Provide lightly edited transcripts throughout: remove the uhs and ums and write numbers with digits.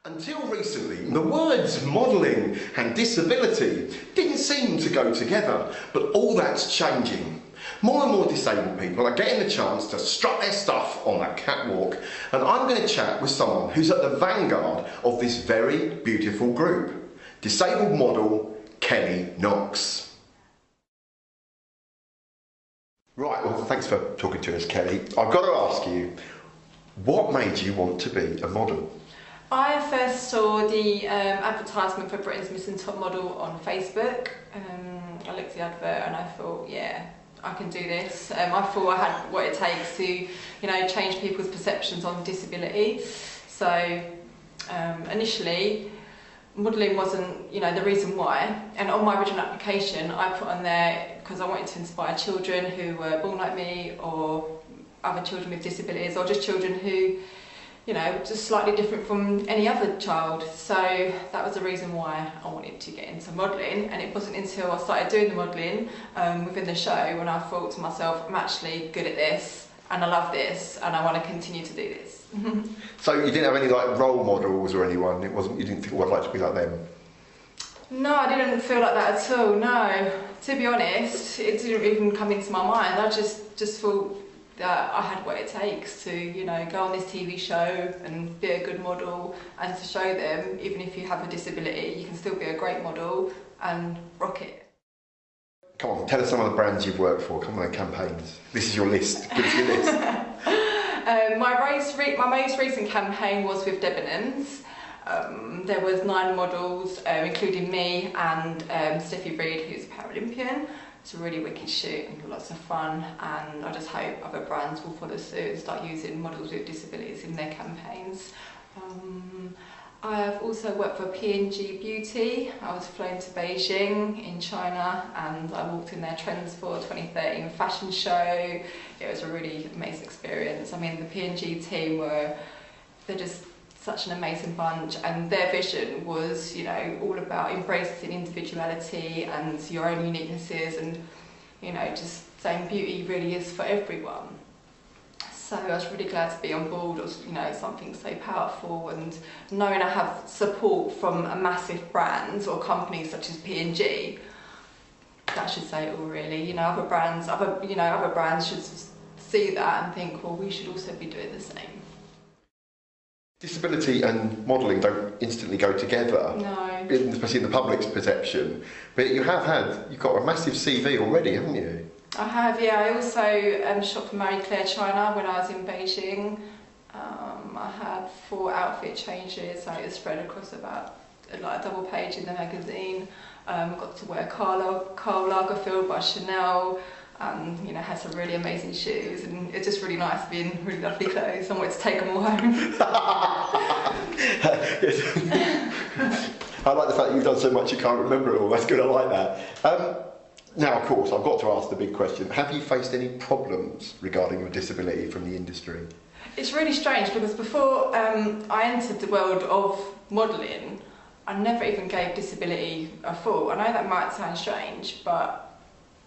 Until recently, the words modelling and disability didn't seem to go together, but all that's changing. More and more disabled people are getting the chance to strut their stuff on that catwalk, and I'm going to chat with someone who's at the vanguard of this very beautiful group. Disabled model Kelly Knox. Right, well, thanks for talking to us, Kelly. I've got to ask you, what made you want to be a model? I first saw the advertisement for Britain's Missing Top Model on Facebook. I looked at the advert and I thought, yeah, I can do this. I thought I had what it takes to, change people's perceptions on disability. So initially, modelling wasn't, the reason why. And on my original application, I put on there because I wanted to inspire children who were born like me, or other children with disabilities, or just children who, just slightly different from any other child. So that was the reason why I wanted to get into modelling. And it wasn't until I started doing the modelling within the show when I thought to myself, I'm actually good at this and I love this and I want to continue to do this. So you didn't have any role models or anyone? You didn't think, oh, I'd like to be like them? No, I didn't feel like that at all, no. To be honest, it didn't even come into my mind. I just thought that I had what it takes to, go on this TV show and be a good model, and to show them, even if you have a disability, you can still be a great model and rock it. Come on, tell us some of the brands you've worked for. Come on, campaigns. This is your list. Give us your list. My most recent campaign was with Debenhams. There was 9 models, including me and Steffi Reid, who's a Paralympian. It's a really wicked shoot and lots of fun, and I just hope other brands will follow suit and start using models with disabilities in their campaigns. I have also worked for P&G Beauty. I was flown to Beijing in China and I walked in their Trends for 2013 fashion show. It was a really amazing experience. I mean, the P&G team they're just such an amazing bunch, and their vision was, all about embracing individuality and your own uniquenesses, and, just saying beauty really is for everyone. So I was really glad to be on board. It was, something so powerful, and knowing I have support from a massive brand or companies such as P&G, that should say it all really. Other brands should see that and think, well, we should also be doing the same. Disability and modelling don't instantly go together, no. Especially in the public's perception. But you've got a massive CV already, haven't you? I have, yeah. I also shot for Marie Claire China when I was in Beijing. I had 4 outfit changes, so it was spread across about a double page in the magazine. Got to wear Karl Lagerfeld by Chanel. Had some really amazing shoes, and it's just really nice to be in really lovely clothes. I wanted to take them all home. I like the fact that you've done so much you can't remember it all. That's good, I like that. Now, of course, I've got to ask the big question. Have you faced any problems regarding your disability from the industry? It's really strange because before I entered the world of modelling, I never even gave disability a thought. I know that might sound strange, but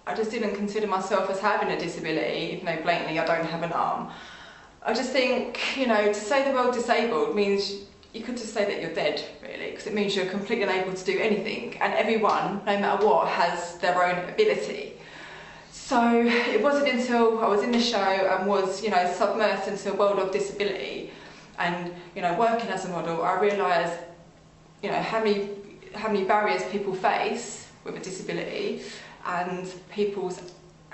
I just didn't consider myself as having a disability, even though blatantly I don't have an arm. I just think, to say the word disabled means you could just say that you're dead, really, because it means you're completely unable to do anything, and everyone, no matter what, has their own ability. So it wasn't until I was in the show and was, submersed into a world of disability and, working as a model, I realised, how many barriers people face with a disability, and people's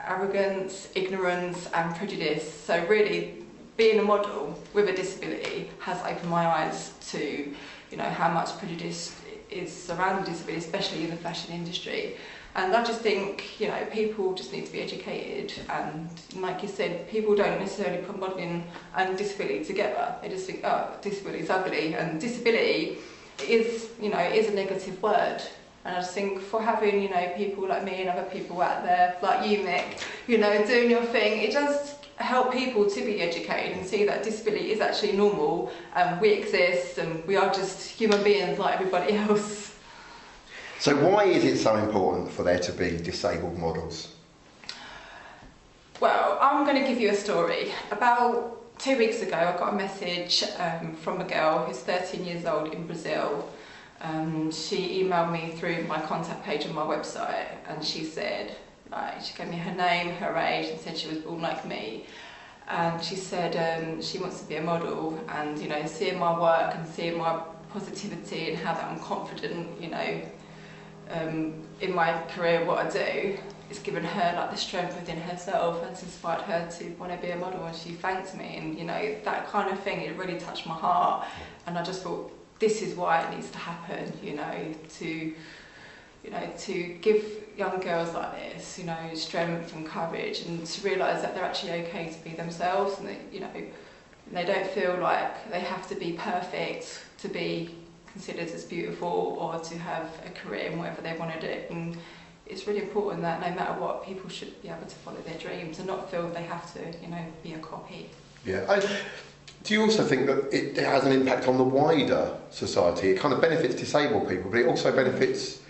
arrogance, ignorance and prejudice. So really, being a model with a disability has opened my eyes to, how much prejudice is surrounding disability, especially in the fashion industry. And I just think, people just need to be educated, and like you said, people don't necessarily put modelling and disability together. They just think, oh, disability is ugly, and disability is, is a negative word. And I just think for having, people like me and other people out there, like you, Mik, doing your thing, it does help people to be educated and see that disability is actually normal, and we exist, and we are just human beings like everybody else. So why is it so important for there to be disabled models? Well, I'm going to give you a story. About 2 weeks ago I got a message from a girl who's 13 years old in Brazil. She emailed me through my contact page on my website, and she said, like, she gave me her name, her age, and said she was born like me. And she said she wants to be a model, and, you know, seeing my work and seeing my positivity and how that I'm confident, you know, in my career, what I do, it's given her like the strength within herself and it's inspired her to want to be a model, and she thanked me, and, you know, that kind of thing, it really touched my heart. And I just thought, this is why it needs to happen, you know, to give young girls like this, you know, strength and courage, and to realise that they're actually okay to be themselves, and that, you know, they don't feel like they have to be perfect to be considered as beautiful or to have a career in whatever they want to do. And it's really important that no matter what, people should be able to follow their dreams and not feel they have to, you know, be a copy. Yeah. Do you also think that it has an impact on the wider society? It kind of benefits disabled people, but it also benefits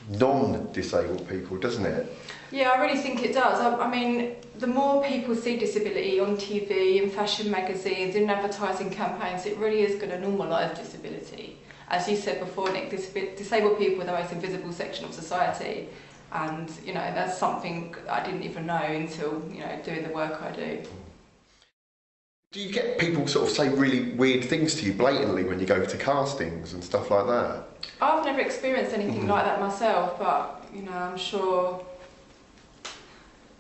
non-disabled people, doesn't it? Yeah, I really think it does. I mean, the more people see disability on TV, in fashion magazines, in advertising campaigns, it really is going to normalise disability. As you said before, Nick, disabled people are the most invisible section of society, and, you know, that's something I didn't even know until, you know, doing the work I do. Do you get people sort of say really weird things to you blatantly when you go to castings and stuff like that? I've never experienced anything like that myself, but, you know, I'm sure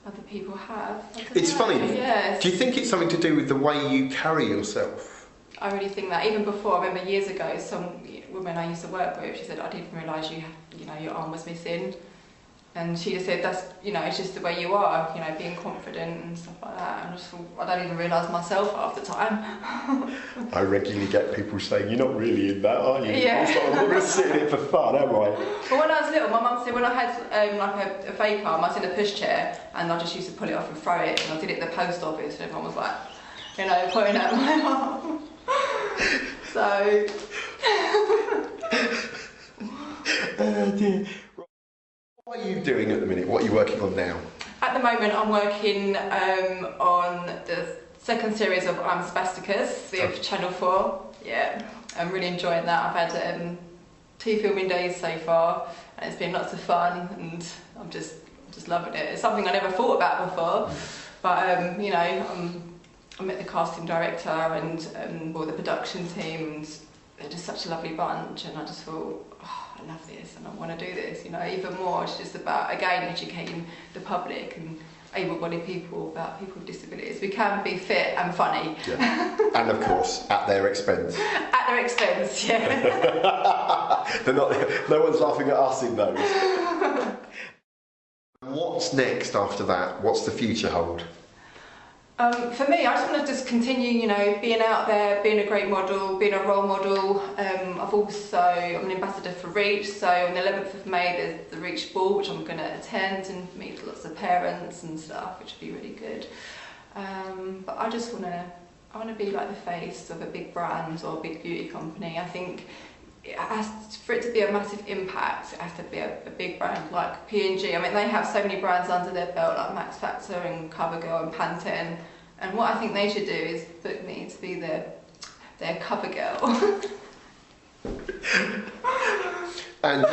other people have. It's funny. Yes. Do you think it's something to do with the way you carry yourself? I really think that. Even before, I remember years ago, some woman I used to work with, she said, I didn't realise you know, your arm was missing. And she just said, that's, you know, it's just the way you are, you know, being confident and stuff like that. And I just thought, I don't even realise myself half the time. I regularly get people saying, you're not really in that, are you? Yeah. It's like, I'm not going to sit in it for fun, am I? Well, when I was little, my mum said when I had like a fake arm, I was in a pushchair, and I just used to pull it off and throw it, and I did it at the post office, and everyone was like, you know, pointing at my arm. So... Oh dear. What are you doing at the minute? What are you working on now? At the moment, I'm working on the second series of I'm Spasticus with Channel 4. Yeah, I'm really enjoying that. I've had 2 filming days so far, and it's been lots of fun, and I'm just loving it. It's something I never thought about before, but you know, I met the casting director and well, the production team, and they're just such a lovely bunch, and I just thought, oh, I love this and I want to do this, you know, even more. It's just about, again, educating the public and able-bodied people about people with disabilities. We can be fit and funny. Yeah. And of course, at their expense. At their expense, yeah. They're not, no one's laughing at us in those. What's next after that? What's the future hold? For me, I just want to continue, you know, being out there, being a great model, being a role model. I'm an ambassador for Reach, so on the 11th of May there's the Reach Ball, which I'm going to attend and meet lots of parents and stuff, which will be really good. But I want to be like the face of a big brand or a big beauty company. I think for it to be a massive impact, it has to be a big brand like P&G. I mean, they have so many brands under their belt, like Max Factor and CoverGirl and Pantene. And what I think they should do is book me to be their CoverGirl. And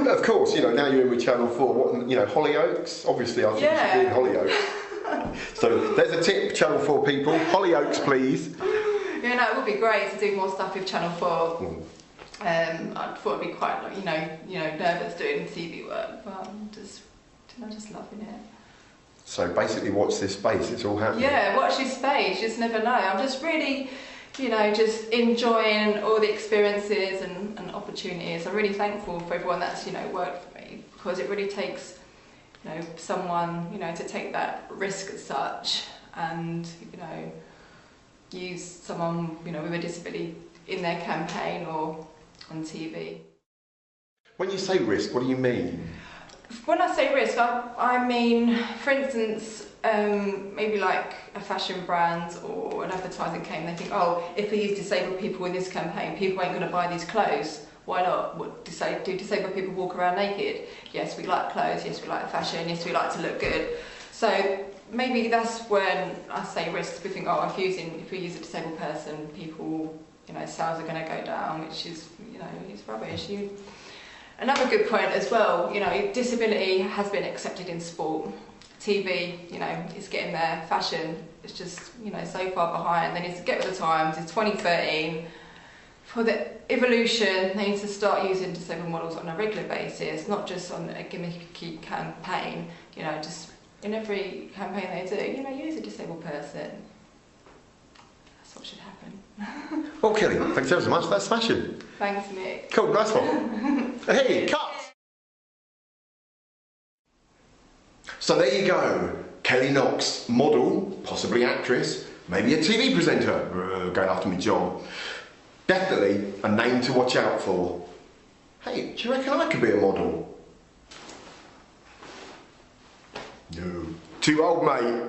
of course, you know, now you're in with Channel 4. What, you know, Hollyoaks. Obviously, I think you should be in Hollyoaks. So there's a tip, Channel 4 people. Hollyoaks, please. Yeah, no, it would be great to do more stuff with Channel 4. I thought it'd be quite, like, you know, nervous doing TV work, but I'm just loving it. So basically, watch this space. It's all happening. Yeah, watch this space. You just never know. I'm just really, you know, just enjoying all the experiences and opportunities. I'm really thankful for everyone that's, you know, worked for me, because it really takes, you know, someone, you know, to take that risk as such, and, you know, use someone, you know, with a disability in their campaign or on TV. When you say risk, what do you mean? When I say risk, I mean, for instance, maybe like a fashion brand or an advertising campaign, they think, oh, if we use disabled people in this campaign, people ain't going to buy these clothes. Why not? Do disabled people walk around naked? Yes, we like clothes, yes, we like fashion, yes, we like to look good. So maybe that's when I say risks. We think, oh, if we use a disabled person, people, sales are going to go down, which is, it's rubbish. Another good point as well, disability has been accepted in sport. TV, it's getting there. Fashion, it's just, so far behind. They need to get with the times. It's 2013. For the evolution, they need to start using disabled models on a regular basis, not just on a gimmicky campaign. Just in every campaign they do, use a disabled person. That's what should happen. Well, Kelly, thanks ever so much. That's smashing. Thanks, Nick. Cool, nice one. Hey, cut! So there you go. Kelly Knox, model, possibly actress, maybe a TV presenter, going after me job. Definitely a name to watch out for. Hey, do you reckon I could be a model? No. Too old, mate.